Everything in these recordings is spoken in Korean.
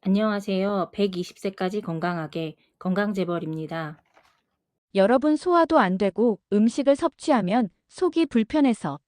안녕하세요. 120세까지 건강하게 건강재벌입니다. 여러분 소화도 안 되고 음식을 섭취하면 속이 불편해서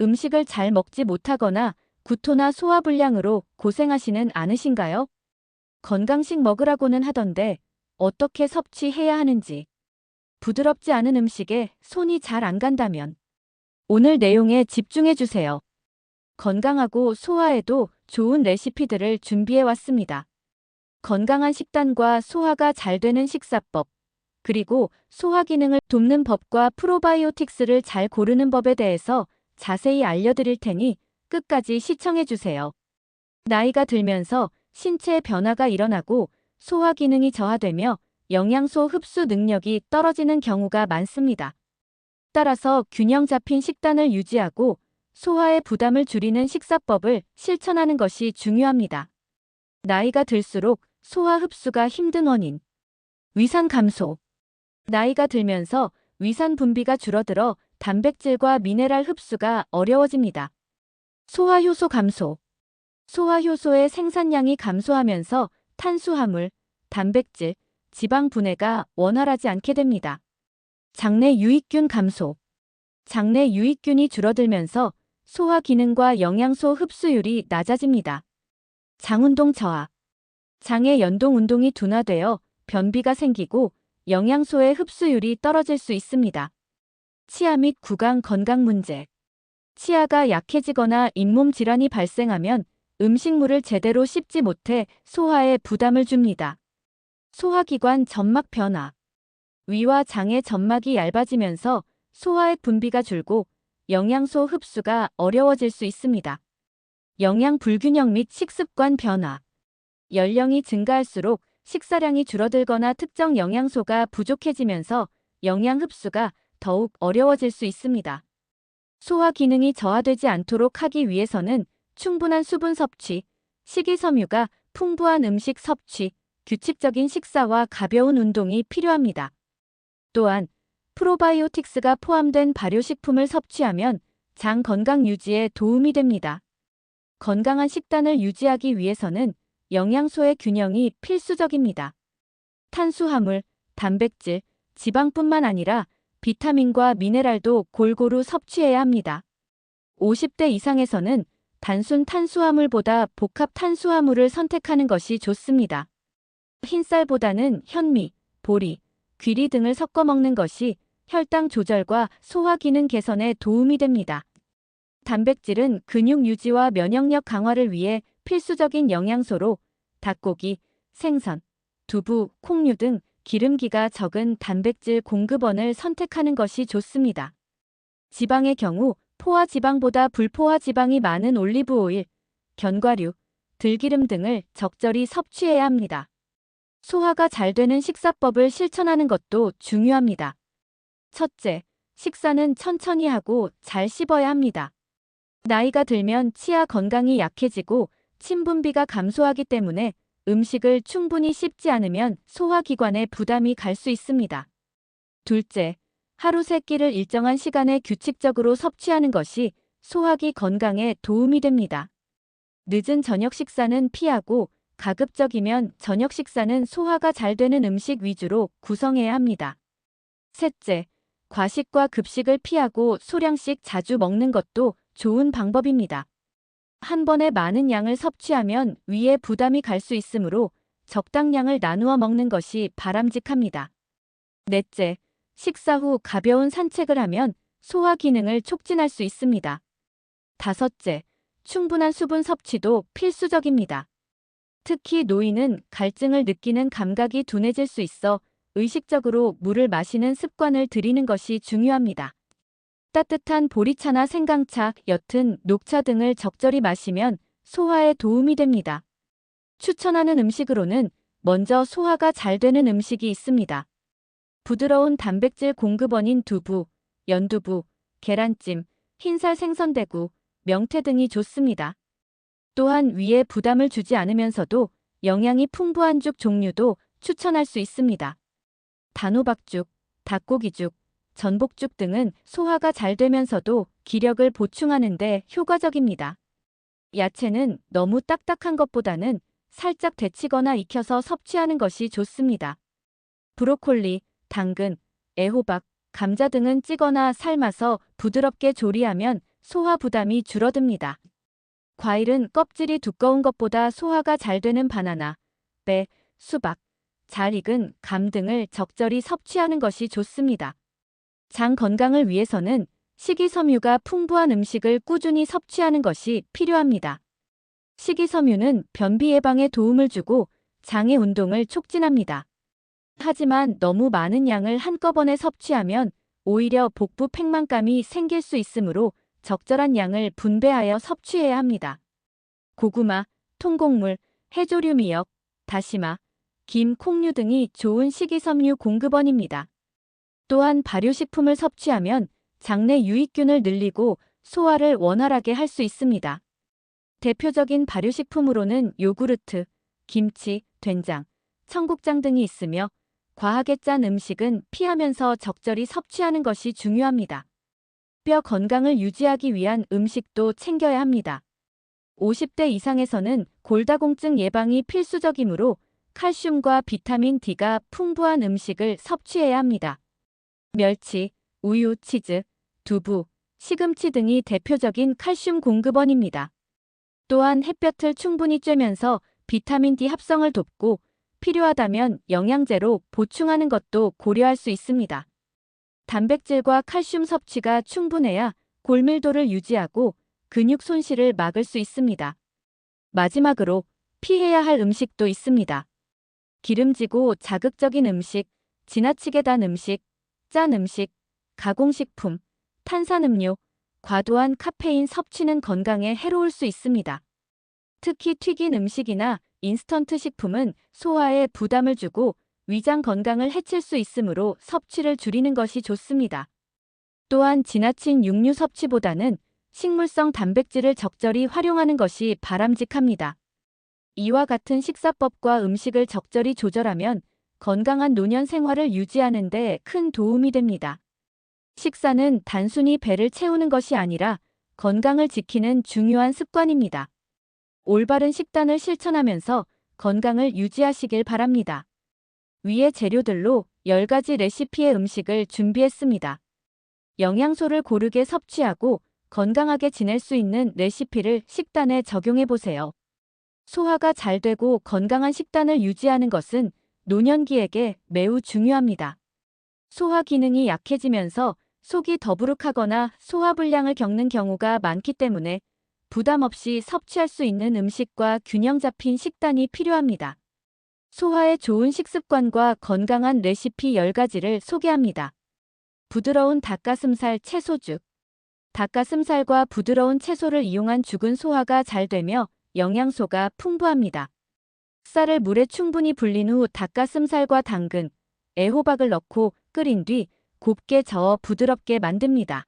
음식을 잘 먹지 못하거나 구토나 소화불량으로 고생하시는 않으신가요? 건강식 먹으라고는 하던데 어떻게 섭취해야 하는지, 부드럽지 않은 음식에 손이 잘 안 간다면 오늘 내용에 집중해 주세요. 건강하고 소화에도 좋은 레시피들을 준비해 왔습니다. 건강한 식단과 소화가 잘 되는 식사법, 그리고 소화 기능을 돕는 법과 프로바이오틱스를 잘 고르는 법에 대해서 자세히 알려드릴 테니 끝까지 시청해 주세요. 나이가 들면서 신체의 변화가 일어나고 소화 기능이 저하되며 영양소 흡수 능력이 떨어지는 경우가 많습니다. 따라서 균형 잡힌 식단을 유지하고 소화의 부담을 줄이는 식사법을 실천하는 것이 중요합니다. 나이가 들수록 소화 흡수가 힘든 원인, 위산 감소. 나이가 들면서 위산 분비가 줄어들어 단백질과 미네랄 흡수가 어려워집니다. 소화효소 감소. 소화효소의 생산량이 감소하면서 탄수화물, 단백질, 지방 분해가 원활하지 않게 됩니다. 장내 유익균 감소. 장내 유익균이 줄어들면서 소화 기능과 영양소 흡수율이 낮아집니다. 장운동 저하. 장의 연동 운동이 둔화되어 변비가 생기고 영양소의 흡수율이 떨어질 수 있습니다. 치아 및 구강 건강 문제. 치아가 약해지거나 잇몸 질환이 발생하면 음식물을 제대로 씹지 못해 소화에 부담을 줍니다. 소화기관 점막 변화. 위와 장의 점막이 얇아지면서 소화의 분비가 줄고 영양소 흡수가 어려워질 수 있습니다. 영양 불균형 및 식습관 변화. 연령이 증가할수록 식사량이 줄어들거나 특정 영양소가 부족해지면서 영양 흡수가 더욱 어려워질 수 있습니다. 소화 기능이 저하되지 않도록 하기 위해서는 충분한 수분 섭취, 식이섬유가 풍부한 음식 섭취, 규칙적인 식사와 가벼운 운동이 필요합니다. 또한 프로바이오틱스가 포함된 발효식품을 섭취하면 장 건강 유지에 도움이 됩니다. 건강한 식단을 유지하기 위해서는 영양소의 균형이 필수적입니다. 탄수화물, 단백질, 지방뿐만 아니라 비타민과 미네랄도 골고루 섭취해야 합니다. 50대 이상에서는 단순 탄수화물보다 복합 탄수화물을 선택하는 것이 좋습니다. 흰쌀보다는 현미, 보리, 귀리 등을 섞어 먹는 것이 혈당 조절과 소화 기능 개선에 도움이 됩니다. 단백질은 근육 유지와 면역력 강화를 위해 필수적인 영양소로 닭고기, 생선, 두부, 콩류 등 기름기가 적은 단백질 공급원을 선택하는 것이 좋습니다. 지방의 경우 포화 지방보다 불포화 지방이 많은 올리브 오일, 견과류, 들기름 등을 적절히 섭취해야 합니다. 소화가 잘 되는 식사법을 실천하는 것도 중요합니다. 첫째, 식사는 천천히 하고 잘 씹어야 합니다. 나이가 들면 치아 건강이 약해지고 침 분비가 감소하기 때문에 음식을 충분히 씹지 않으면 소화기관에 부담이 갈 수 있습니다. 둘째, 하루 세 끼를 일정한 시간에 규칙적으로 섭취하는 것이 소화기 건강에 도움이 됩니다. 늦은 저녁 식사는 피하고 가급적이면 저녁 식사는 소화가 잘 되는 음식 위주로 구성해야 합니다. 셋째, 과식과 급식을 피하고 소량씩 자주 먹는 것도 좋은 방법입니다. 한 번에 많은 양을 섭취하면 위에 부담이 갈 수 있으므로 적당량을 나누어 먹는 것이 바람직합니다. 넷째, 식사 후 가벼운 산책을 하면 소화 기능을 촉진할 수 있습니다. 다섯째, 충분한 수분 섭취도 필수적입니다. 특히 노인은 갈증을 느끼는 감각이 둔해질 수 있어 의식적으로 물을 마시는 습관을 들이는 것이 중요합니다. 따뜻한 보리차나 생강차, 옅은 녹차 등을 적절히 마시면 소화에 도움이 됩니다. 추천하는 음식으로는 먼저 소화가 잘 되는 음식이 있습니다. 부드러운 단백질 공급원인 두부, 연두부, 계란찜, 흰살 생선대구, 명태 등이 좋습니다. 또한 위에 부담을 주지 않으면서도 영양이 풍부한 죽 종류도 추천할 수 있습니다. 단호박죽, 닭고기죽, 전복죽 등은 소화가 잘 되면서도 기력을 보충하는 데 효과적입니다. 야채는 너무 딱딱한 것보다는 살짝 데치거나 익혀서 섭취하는 것이 좋습니다. 브로콜리, 당근, 애호박, 감자 등은 찌거나 삶아서 부드럽게 조리하면 소화 부담이 줄어듭니다. 과일은 껍질이 두꺼운 것보다 소화가 잘 되는 바나나, 배, 수박, 잘 익은 감 등을 적절히 섭취하는 것이 좋습니다. 장 건강을 위해서는 식이섬유가 풍부한 음식을 꾸준히 섭취하는 것이 필요합니다. 식이섬유는 변비 예방에 도움을 주고 장의 운동을 촉진합니다. 하지만 너무 많은 양을 한꺼번에 섭취하면 오히려 복부 팽만감이 생길 수 있으므로 적절한 양을 분배하여 섭취해야 합니다. 고구마, 통곡물, 해조류 미역, 다시마, 김, 콩류 등이 좋은 식이섬유 공급원입니다. 또한 발효식품을 섭취하면 장내 유익균을 늘리고 소화를 원활하게 할 수 있습니다. 대표적인 발효식품으로는 요구르트, 김치, 된장, 청국장 등이 있으며 과하게 짠 음식은 피하면서 적절히 섭취하는 것이 중요합니다. 뼈 건강을 유지하기 위한 음식도 챙겨야 합니다. 50대 이상에서는 골다공증 예방이 필수적이므로 칼슘과 비타민 D가 풍부한 음식을 섭취해야 합니다. 멸치, 우유, 치즈, 두부, 시금치 등이 대표적인 칼슘 공급원입니다. 또한 햇볕을 충분히 쬐면서 비타민 D 합성을 돕고 필요하다면 영양제로 보충하는 것도 고려할 수 있습니다. 단백질과 칼슘 섭취가 충분해야 골밀도를 유지하고 근육 손실을 막을 수 있습니다. 마지막으로 피해야 할 음식도 있습니다. 기름지고 자극적인 음식, 지나치게 단 음식, 짠 음식, 가공식품, 탄산음료, 과도한 카페인 섭취는 건강에 해로울 수 있습니다. 특히 튀긴 음식이나 인스턴트 식품은 소화에 부담을 주고 위장 건강을 해칠 수 있으므로 섭취를 줄이는 것이 좋습니다. 또한 지나친 육류 섭취보다는 식물성 단백질을 적절히 활용하는 것이 바람직합니다. 이와 같은 식사법과 음식을 적절히 조절하면 건강한 노년 생활을 유지하는 데 큰 도움이 됩니다. 식사는 단순히 배를 채우는 것이 아니라 건강을 지키는 중요한 습관입니다. 올바른 식단을 실천하면서 건강을 유지하시길 바랍니다. 위의 재료들로 10가지 레시피의 음식을 준비했습니다. 영양소를 고르게 섭취하고 건강하게 지낼 수 있는 레시피를 식단에 적용해 보세요. 소화가 잘 되고 건강한 식단을 유지하는 것은 노년기에게 매우 중요합니다. 소화 기능이 약해지면서 속이 더부룩하거나 소화불량을 겪는 경우가 많기 때문에 부담 없이 섭취할 수 있는 음식과 균형 잡힌 식단이 필요합니다. 소화에 좋은 식습관과 건강한 레시피 10가지를 소개합니다. 부드러운 닭가슴살 채소죽. 닭가슴살과 부드러운 채소를 이용한 죽은 소화가 잘 되며 영양소가 풍부합니다. 쌀을 물에 충분히 불린 후 닭가슴살과 당근, 애호박을 넣고 끓인 뒤 곱게 저어 부드럽게 만듭니다.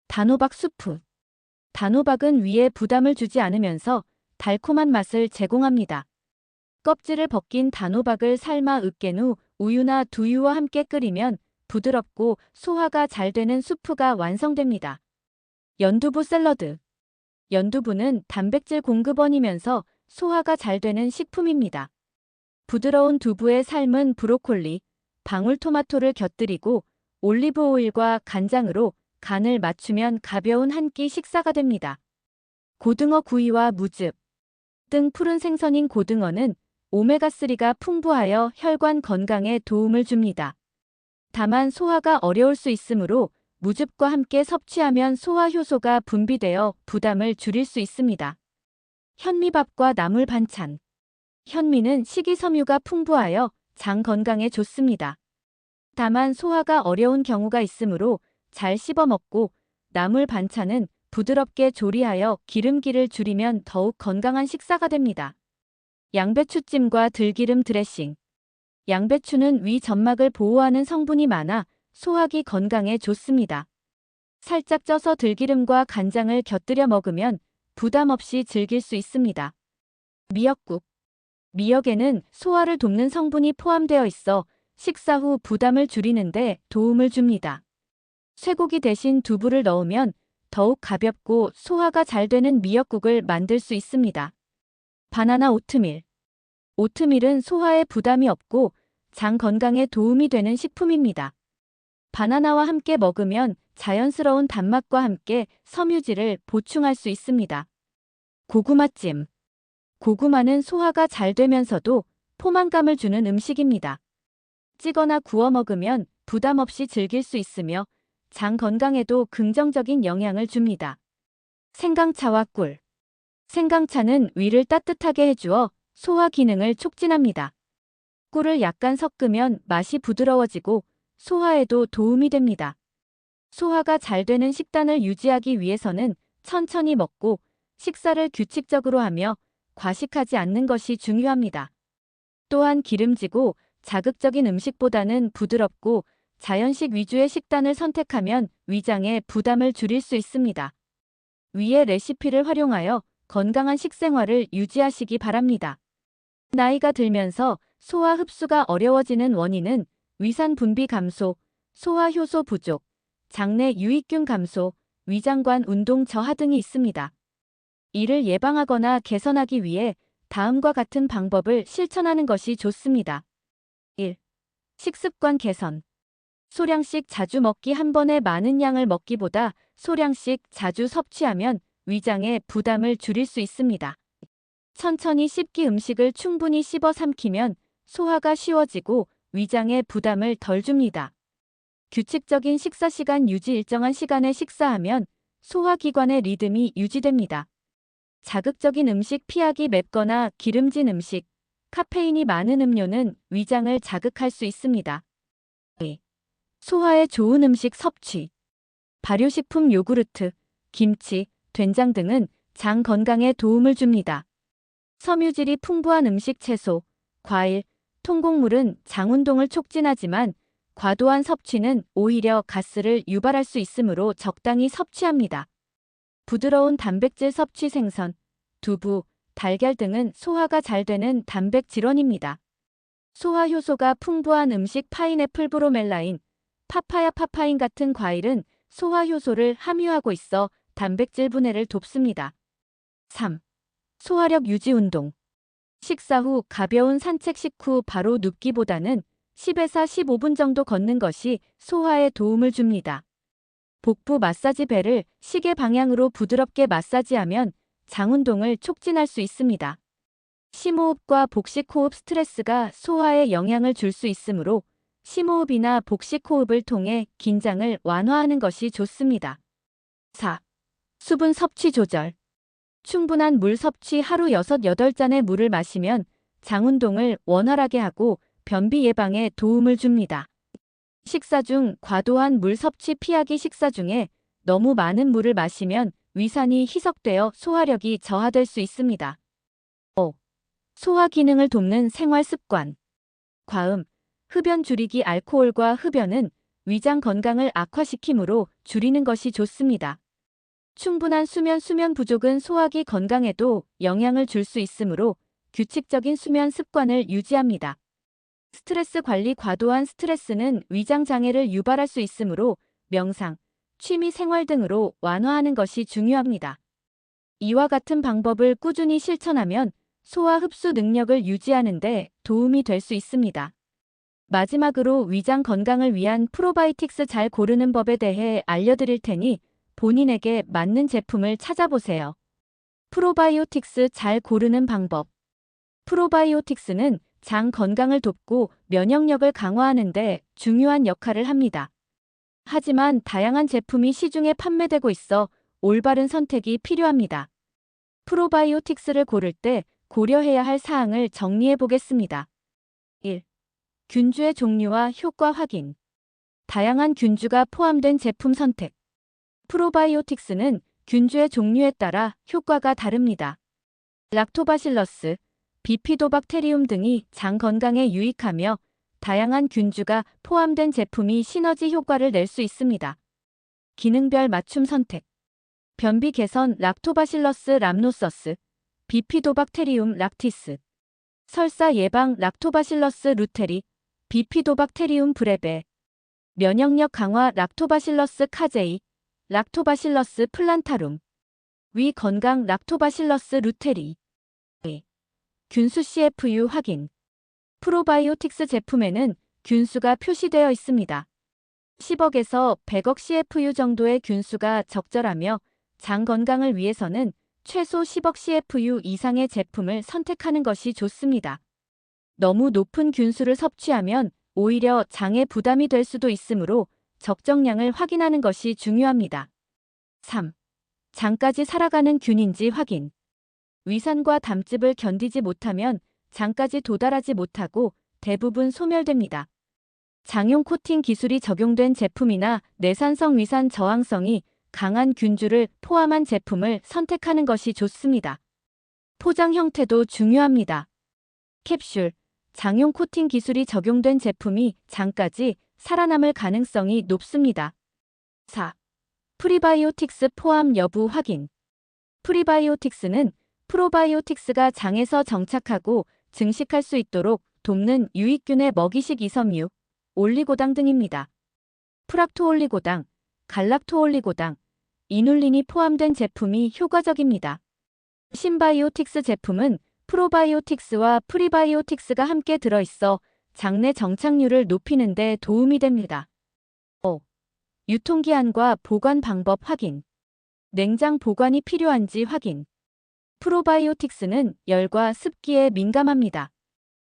단호박 수프. 단호박은 위에 부담을 주지 않으면서 달콤한 맛을 제공합니다. 껍질을 벗긴 단호박을 삶아 으깬 후 우유나 두유와 함께 끓이면 부드럽고 소화가 잘 되는 수프가 완성됩니다. 연두부 샐러드. 연두부는 단백질 공급원이면서 소화가 잘 되는 식품입니다. 부드러운 두부에 삶은 브로콜리, 방울토마토를 곁들이고 올리브 오일과 간장으로 간을 맞추면 가벼운 한 끼 식사가 됩니다. 고등어 구이와 무즙 등 푸른 생선인 고등어는 오메가3가 풍부하여 혈관 건강에 도움을 줍니다. 다만 소화가 어려울 수 있으므로 무즙과 함께 섭취하면 소화 효소가 분비되어 부담을 줄일 수 있습니다. 현미밥과 나물 반찬. 현미는 식이섬유가 풍부하여 장 건강에 좋습니다. 다만 소화가 어려운 경우가 있으므로 잘 씹어 먹고 나물 반찬은 부드럽게 조리하여 기름기를 줄이면 더욱 건강한 식사가 됩니다. 양배추찜과 들기름 드레싱. 양배추는 위 점막을 보호하는 성분이 많아 소화기 건강에 좋습니다. 살짝 쪄서 들기름과 간장을 곁들여 먹으면 부담 없이 즐길 수 있습니다. 미역국. 미역에는 소화를 돕는 성분이 포함되어 있어 식사 후 부담을 줄이는데 도움을 줍니다. 쇠고기 대신 두부를 넣으면 더욱 가볍고 소화가 잘 되는 미역국을 만들 수 있습니다. 바나나 오트밀. 오트밀은 소화에 부담이 없고 장 건강에 도움이 되는 식품입니다. 바나나와 함께 먹으면 자연스러운 단맛과 함께 섬유질을 보충할 수 있습니다. 고구마찜. 고구마는 소화가 잘 되면서도 포만감을 주는 음식입니다. 찌거나 구워 먹으면 부담 없이 즐길 수 있으며 장 건강에도 긍정적인 영향을 줍니다. 생강차와 꿀. 생강차는 위를 따뜻하게 해주어 소화 기능을 촉진합니다. 꿀을 약간 섞으면 맛이 부드러워지고 소화에도 도움이 됩니다. 소화가 잘 되는 식단을 유지하기 위해서는 천천히 먹고 식사를 규칙적으로 하며 과식하지 않는 것이 중요합니다. 또한 기름지고 자극적인 음식보다는 부드럽고 자연식 위주의 식단을 선택하면 위장의 부담을 줄일 수 있습니다. 위의 레시피를 활용하여 건강한 식생활을 유지하시기 바랍니다. 나이가 들면서 소화 흡수가 어려워지는 원인은 위산 분비 감소, 소화 효소 부족, 장내 유익균 감소, 위장관 운동 저하 등이 있습니다. 이를 예방하거나 개선하기 위해 다음과 같은 방법을 실천하는 것이 좋습니다. 1. 식습관 개선. 소량씩 자주 먹기. 한 번에 많은 양을 먹기보다 소량씩 자주 섭취하면 위장의 부담을 줄일 수 있습니다. 천천히 씹기. 음식을 충분히 씹어 삼키면 소화가 쉬워지고 위장의 부담을 덜 줍니다. 규칙적인 식사 시간 유지. 일정한 시간에 식사하면 소화기관의 리듬이 유지됩니다. 자극적인 음식 피하기. 맵거나 기름진 음식, 카페인이 많은 음료는 위장을 자극할 수 있습니다. 2. 소화에 좋은 음식 섭취. 발효식품 요구르트, 김치, 된장 등은 장 건강에 도움을 줍니다. 섬유질이 풍부한 음식 채소, 과일, 통곡물은 장 운동을 촉진하지만 과도한 섭취는 오히려 가스를 유발할 수 있으므로 적당히 섭취합니다. 부드러운 단백질 섭취. 생선, 두부, 달걀 등은 소화가 잘 되는 단백 질원입니다. 소화 효소가 풍부한 음식. 파인애플, 브로멜라인, 파파야, 파파인 같은 과일은 소화 효소를 함유하고 있어 단백질 분해를 돕습니다. 3. 소화력 유지 운동. 식사 후 가벼운 산책. 식후 바로 눕기보다는 10에서 15분 정도 걷는 것이 소화에 도움을 줍니다. 복부 마사지. 배를 시계 방향으로 부드럽게 마사지하면 장 운동을 촉진할 수 있습니다. 심호흡과 복식호흡. 스트레스가 소화에 영향을 줄 수 있으므로 심호흡이나 복식호흡을 통해 긴장을 완화하는 것이 좋습니다. 4. 수분 섭취 조절. 충분한 물 섭취. 하루 6, 8잔의 물을 마시면 장 운동을 원활하게 하고 변비 예방에 도움을 줍니다. 식사 중 과도한 물 섭취 피하기. 식사 중에 너무 많은 물을 마시면 위산이 희석되어 소화력이 저하될 수 있습니다. 5. 소화 기능을 돕는 생활 습관. 과음, 흡연 줄이기. 알코올과 흡연은 위장 건강을 악화시키므로 줄이는 것이 좋습니다. 충분한 수면. 수면 부족은 소화기 건강에도 영향을 줄 수 있으므로 규칙적인 수면 습관을 유지합니다. 스트레스 관리. 과도한 스트레스는 위장 장애를 유발할 수 있으므로 명상, 취미 생활 등으로 완화하는 것이 중요합니다. 이와 같은 방법을 꾸준히 실천하면 소화 흡수 능력을 유지하는 데 도움이 될 수 있습니다. 마지막으로 위장 건강을 위한 프로바이오틱스 잘 고르는 법에 대해 알려드릴 테니 본인에게 맞는 제품을 찾아보세요. 프로바이오틱스 잘 고르는 방법. 프로바이오틱스는 장 건강을 돕고 면역력을 강화하는 데 중요한 역할을 합니다. 하지만 다양한 제품이 시중에 판매되고 있어 올바른 선택이 필요합니다. 프로바이오틱스를 고를 때 고려해야 할 사항을 정리해 보겠습니다. 1. 균주의 종류와 효과 확인. 다양한 균주가 포함된 제품 선택. 프로바이오틱스는 균주의 종류에 따라 효과가 다릅니다. 락토바실러스, 비피도박테리움 등이 장 건강에 유익하며 다양한 균주가 포함된 제품이 시너지 효과를 낼 수 있습니다. 기능별 맞춤 선택. 변비 개선. 락토바실러스 람노서스, 비피도박테리움 락티스. 설사 예방. 락토바실러스 루테리, 비피도박테리움 브레베. 면역력 강화. 락토바실러스 카제이, 락토바실러스 플란타룸. 위 건강. 락토바실러스 루테리. 균수 CFU 확인. 프로바이오틱스 제품에는 균수가 표시되어 있습니다. 10억에서 100억 CFU 정도의 균수가 적절하며 장 건강을 위해서는 최소 10억 CFU 이상의 제품을 선택하는 것이 좋습니다. 너무 높은 균수를 섭취하면 오히려 장에 부담이 될 수도 있으므로 적정량을 확인하는 것이 중요합니다. 3. 장까지 살아가는 균인지 확인. 위산과 담즙을 견디지 못하면 장까지 도달하지 못하고 대부분 소멸됩니다. 장용 코팅 기술이 적용된 제품이나 내산성 위산 저항성이 강한 균주를 포함한 제품을 선택하는 것이 좋습니다. 포장 형태도 중요합니다. 캡슐, 장용 코팅 기술이 적용된 제품이 장까지 살아남을 가능성이 높습니다. 4. 프리바이오틱스 포함 여부 확인. 프리바이오틱스는 프로바이오틱스가 장에서 정착하고 증식할 수 있도록 돕는 유익균의 먹이식 이섬유, 올리고당 등입니다. 프락토올리고당, 갈락토올리고당, 이눌린이 포함된 제품이 효과적입니다. 신바이오틱스 제품은 프로바이오틱스와 프리바이오틱스가 함께 들어있어 장내 정착률을 높이는 데 도움이 됩니다. 5. 유통기한과 보관 방법 확인. 냉장 보관이 필요한지 확인. 프로바이오틱스는 열과 습기에 민감합니다.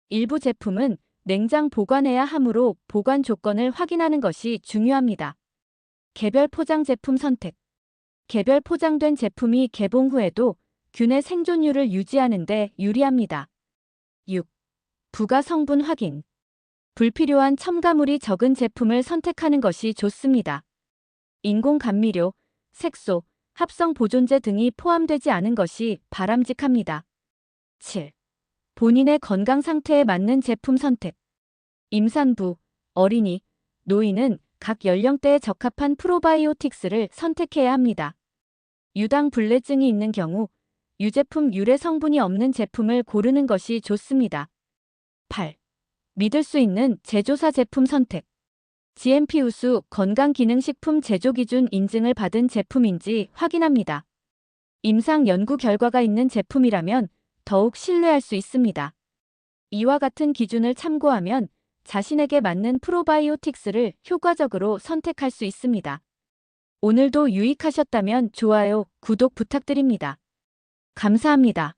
일부 제품은 냉장 보관해야 하므로 보관 조건을 확인하는 것이 중요합니다. 개별 포장 제품 선택. 개별 포장된 제품이 개봉 후에도 균의 생존율을 유지하는 데 유리합니다. 6. 부가 성분 확인. 불필요한 첨가물이 적은 제품을 선택하는 것이 좋습니다. 인공 감미료, 색소, 합성 보존제 등이 포함되지 않은 것이 바람직합니다. 7. 본인의 건강 상태에 맞는 제품 선택. 임산부, 어린이, 노인은 각 연령대에 적합한 프로바이오틱스를 선택해야 합니다. 유당 불내증이 있는 경우 유제품 유래 성분이 없는 제품을 고르는 것이 좋습니다. 8. 믿을 수 있는 제조사 제품 선택. GMP 우수 건강기능식품 제조기준 인증을 받은 제품인지 확인합니다. 임상 연구 결과가 있는 제품이라면 더욱 신뢰할 수 있습니다. 이와 같은 기준을 참고하면 자신에게 맞는 프로바이오틱스를 효과적으로 선택할 수 있습니다. 오늘도 유익하셨다면 좋아요, 구독 부탁드립니다. 감사합니다.